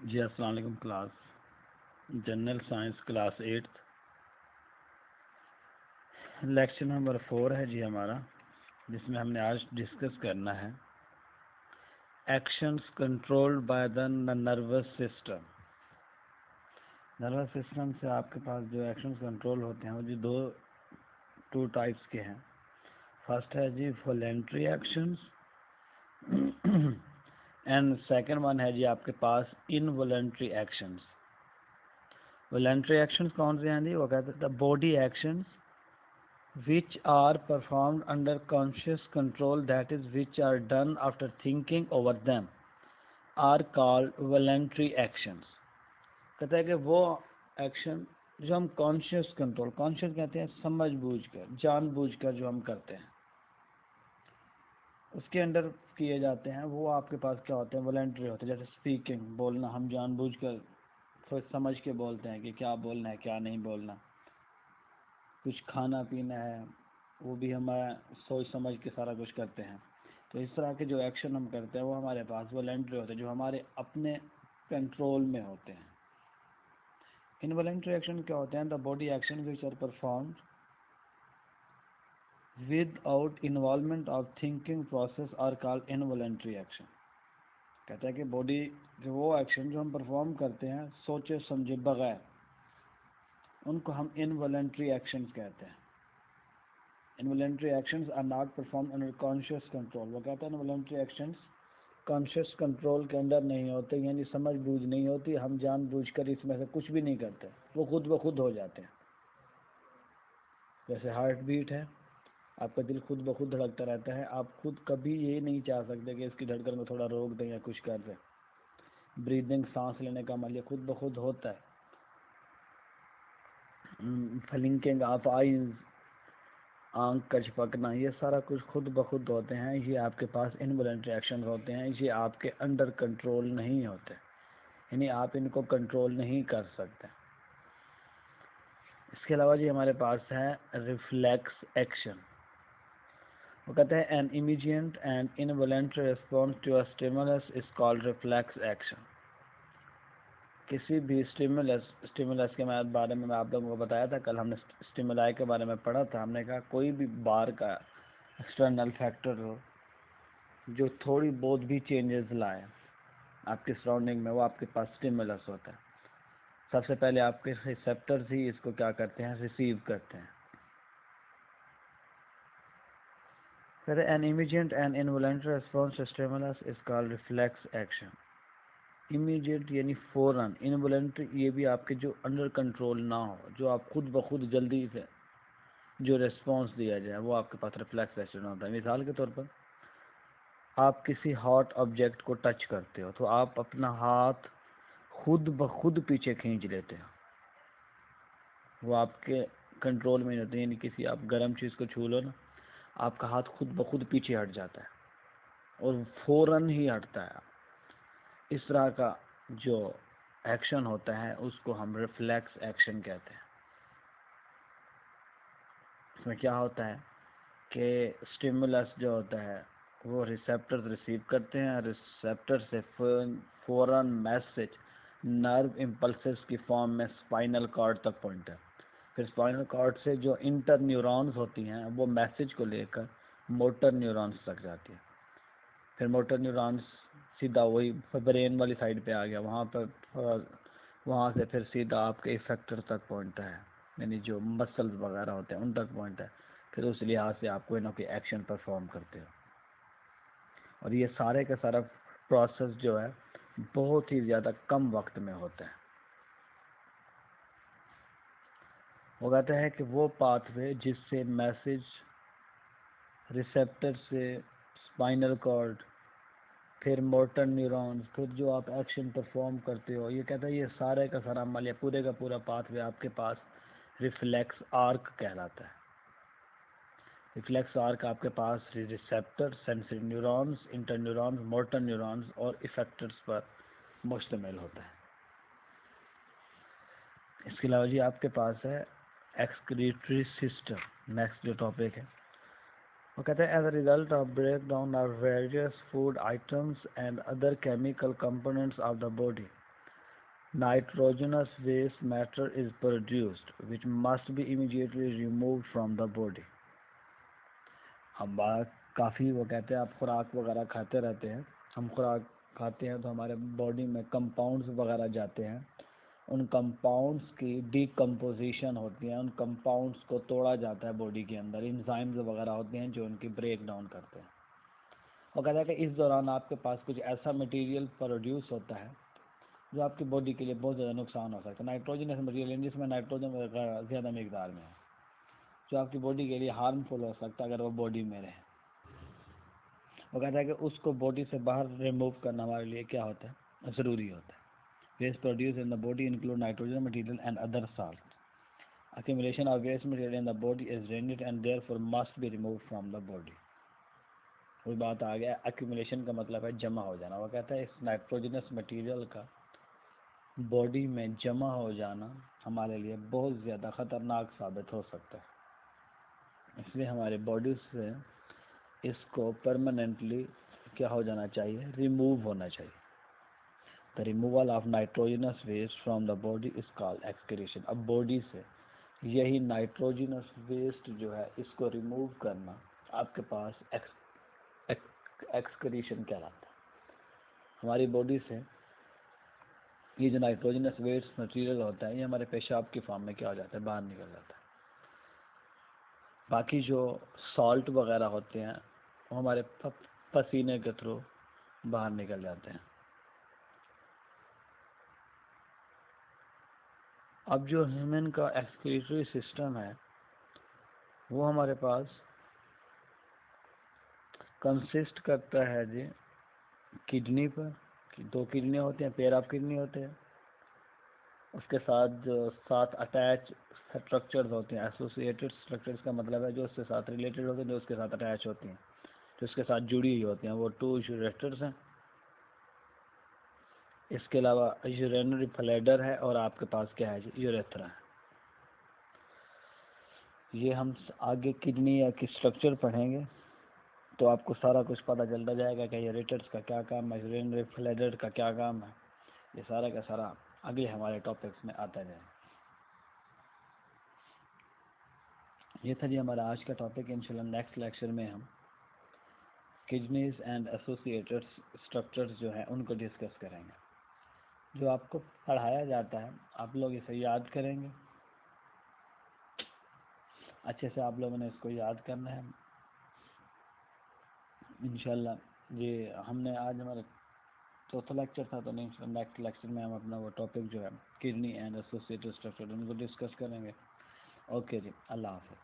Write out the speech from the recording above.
जी अस्सलाम वालेकुम class general science class 8th lecture number 4 है जी हमारा, जिसमें हमने आज डिस्कस करना है actions controlled by the nervous system. Nervous system से आपके पास जो एक्शंस कंट्रोल होते हैं वो जी टू टाइप्स के हैं। फर्स्ट है जी voluntary actions and second one है जी आपके पास इनवॉलेंट्री एक्शंस। वॉलेंट्री एक्शंस कौन से हैं जी? वो कहते हैं the body actions which are performed under conscious control, that is which are done after thinking over them, are called voluntary actions। कहता है कि वो एक्शन जो हम कॉन्शियस कंट्रोल, कॉन्शियस कहते हैं समझ बूझ कर, जान बूझ कर जो हम करते हैं उसके अंडर किए जाते हैं, वो आपके पास क्या होते हैं? वॉलेंट्री होते हैं। जैसे स्पीकिंग, बोलना, हम जान बूझ कर सोच समझ के बोलते हैं कि क्या बोलना है क्या नहीं बोलना। कुछ खाना पीना है वो भी हमारा सोच समझ के सारा कुछ करते हैं। तो इस तरह के जो एक्शन हम करते हैं वो हमारे पास वॉलेंट्री होते हैं, जो हमारे अपने कंट्रोल में होते हैं। इनवॉलेंट्री एक्शन क्या होते हैं? The body action which are performed without involvement of thinking process are called involuntary action. कहता है कि बॉडी जो वो एक्शन जो हम परफॉर्म करते हैं सोचे समझे बगैर, उनको हम इनवॉलेंट्री एक्शंस कहते हैं। Involuntary actions are not perform under conscious control. वो कहता है इनवॉलेंट्री एक्शंस कॉन्शियस कंट्रोल के अंदर नहीं होते, यानी समझ बूझ नहीं होती, हम जान बूझ कर इसमें से कुछ भी नहीं करते, वो खुद ब खुद हो जाते हैं। जैसे हार्ट बीट है, आपका दिल खुद ब खुद धड़कता रहता है, आप खुद कभी ये नहीं चाह सकते कि इसकी धड़कन को थोड़ा रोक दें या कुछ कर दें। ब्रीदिंग, सांस लेने का अमल ये खुद ब खुद होता है। फ्लिंकिंग ऑफ आईज, आंख का झपकना, ये सारा कुछ खुद ब खुद होते हैं। ये आपके पास इनवॉलेंट्री एक्शन होते हैं, ये आपके अंडर कंट्रोल नहीं होते, यानी आप इनको कंट्रोल नहीं कर सकते। इसके अलावा जी हमारे पास है रिफ्लेक्स एक्शन। वो कहते हैं an immediate and involuntary response to a stimulus is called reflex action. किसी भी स्टिमुलस के बारे में मैं आप लोगों को बताया था, कल हमने स्टिमुलाई के बारे में पढ़ा था। हमने कहा कोई भी बाहर का एक्सटर्नल फैक्टर हो जो थोड़ी बहुत भी चेंजेस लाए आपके सराउंडिंग में, वो आपके पास स्टिमुलस होता है। सबसे पहले आपके रिसेप्टर्स ही इसको क्या करते हैं? रिसीव करते हैं। फिर an immediate and involuntary response to stimulus is called reflex action. Immediate यानी फ़ौरन, इनवॉलेंट्री ये भी आपके जो अंडर कंट्रोल ना हो, जो आप खुद ब खुद जल्दी से जो रिस्पॉन्स दिया जाए, वो आपके पास रिफ्लेक्स एक्शन होता है। मिसाल के तौर पर आप किसी हॉट ऑब्जेक्ट को टच करते हो तो आप अपना हाथ खुद ब खुद पीछे खींच लेते हो, वो आपके कंट्रोल में नहीं होते। यानी किसी आप गर्म चीज़ को छू लो ना, आपका हाथ खुद ब खुद पीछे हट जाता है और फ़ौरन ही हटता है। इस तरह का जो एक्शन होता है उसको हम रिफ्लेक्स एक्शन कहते हैं। इसमें क्या होता है कि स्टिमुलस जो होता है वो रिसेप्टर्स रिसीव करते हैं, रिसेप्टर से फ़ौरन मैसेज नर्व इम्पल्सेस की फॉर्म में स्पाइनल कॉर्ड तक पहुंचता है। फिर स्पाइनल कॉर्ड से जो इंटर न्यूरॉन्स होती हैं वो मैसेज को लेकर मोटर न्यूरॉन्स तक जाती है। फिर मोटर न्यूरॉन्स सीधा वही ब्रेन वाली साइड पे आ गया, वहाँ पर वहाँ से फिर सीधा आपके इफेक्टर तक पहुँचता है, यानी जो मसल्स वगैरह होते हैं उन तक पहुँचता है। फिर उस लिहाज से आप कोई ना कोई एक्शन परफॉर्म करते हो, और ये सारे का सारा प्रोसेस जो है बहुत ही ज़्यादा कम वक्त में होता है। वो कहते हैं कि वो पाथवे जिससे मैसेज रिसेप्टर से स्पाइनल कॉर्ड, फिर मोटर न्यूरॉन्स, फिर जो आप एक्शन परफॉर्म करते हो, ये कहता है ये सारे का सारा अमल, या पूरे का पूरा पाथवे आपके पास रिफ्लेक्स आर्क कहलाता है। रिफ्लेक्स आर्क आपके पास receptor, sensory neurons, inter neurons, motor neurons और इफेक्टर्स पर मुश्तमिल होता है। इसके अलावा जी आपके पास है एक्सक्रीटरी सिस्टम। नेक्स्ट जो टॉपिक है वो कहते हैं as a result of breakdown of various food items and other chemical components of the body, nitrogenous waste matter is produced which must be immediately removed from the body. अब काफ़ी वो कहते हैं आप खुराक वगैरह खाते रहते हैं, हम खुराक खाते हैं तो हमारे बॉडी में कंपाउंड्स वगैरह जाते हैं, उन कंपाउंड्स की डिकम्पोजिशन होती है, उन कंपाउंड्स को तोड़ा जाता है बॉडी के अंदर, एंजाइम्स वगैरह होते हैं जो उनकी ब्रेक डाउन करते हैं। और कहता है कि इस दौरान आपके पास कुछ ऐसा मटेरियल प्रोड्यूस होता है जो आपकी बॉडी के लिए बहुत ज़्यादा नुकसान हो सकता है। नाइट्रोजनस मटेरियल जिसमें नाइट्रोजन वगैरह ज़्यादा मकदार में है, जो आपकी बॉडी के लिए हार्मफुल हो सकता है अगर वो बॉडी में रहे। वो कहता है कि उसको बॉडी से बाहर रिमूव करना हमारे लिए क्या होता है, ज़रूरी होता है। Waste produce in the body include nitrogen material and other salt. Accumulation of waste material in the body is dangerous and therefore must be removed from the body. वही बात आ गया, एक्यूमुलेशन का मतलब है जमा हो जाना। वो कहता है इस नाइट्रोजनस मटेरियल का बॉडी में जमा हो जाना हमारे लिए बहुत ज़्यादा ख़तरनाक साबित हो सकता है, इसलिए हमारे बॉडी से इसको परमानेंटली क्या हो जाना चाहिए, रिमूव होना चाहिए। The removal of nitrogenous waste from the body is called excretion. अब बॉडी से यही नाइट्रोजनस वेस्ट जो है इसको रिमूव करना आपके पास एक्सक्रीशन कहलाता है। हमारी बॉडी से ये जो नाइट्रोजनस वेस्ट मटेरियल होता है ये हमारे पेशाब की फॉर्म में क्या हो जाता है, बाहर निकल जाता है। बाकी जो सॉल्ट वगैरह होते हैं वो हमारे पसीने के थ्रू बाहर निकल जाते हैं। अब जो ह्यूमन का एक्सक्रीटरी सिस्टम है वो हमारे पास कंसिस्ट करता है जी किडनी पर, 2 किडनी होते हैं, पेयर ऑफ किडनी होते हैं, उसके साथ जो 7 अटैच स्ट्रक्चर्स होते हैं, एसोसिएटेड स्ट्रक्चर्स का मतलब है जो उसके साथ रिलेटेड होते हैं, जो उसके साथ अटैच होती हैं, जो उसके साथ जुड़ी हुई होती हैं, वो 2 यूरेटर्स हैं। इसके अलावा यूरिनरी ब्लैडर है और आपके पास क्या है जी, यूरेथ्रा है। ये हम आगे किडनी या की स्ट्रक्चर पढ़ेंगे तो आपको सारा कुछ पता चलता जाएगा कि यूरेटर्स का क्या काम है, यूरिनरी ब्लैडर का क्या काम है, ये सारा का सारा अगले हमारे टॉपिक्स में आता जाएगा। ये था जी हमारा आज का टॉपिक। इंशाल्लाह नेक्स्ट लेक्चर में हम किडनीज एंड एसोसिएटेड स्ट्रक्चर्स जो हैं उनको डिस्कस करेंगे। जो आपको पढ़ाया जाता है आप लोग इसे याद करेंगे, अच्छे से आप लोगों ने इसको याद करना है इंशाल्लाह। ये हमने आज हमारा चौथा लेक्चर था, तो नेक्स्ट लेक्चर में हम अपना वो टॉपिक जो है किडनी एंड एसोसिएटेड स्ट्रक्चर उनको डिस्कस करेंगे। ओके जी, अल्लाह हाफ़िज़।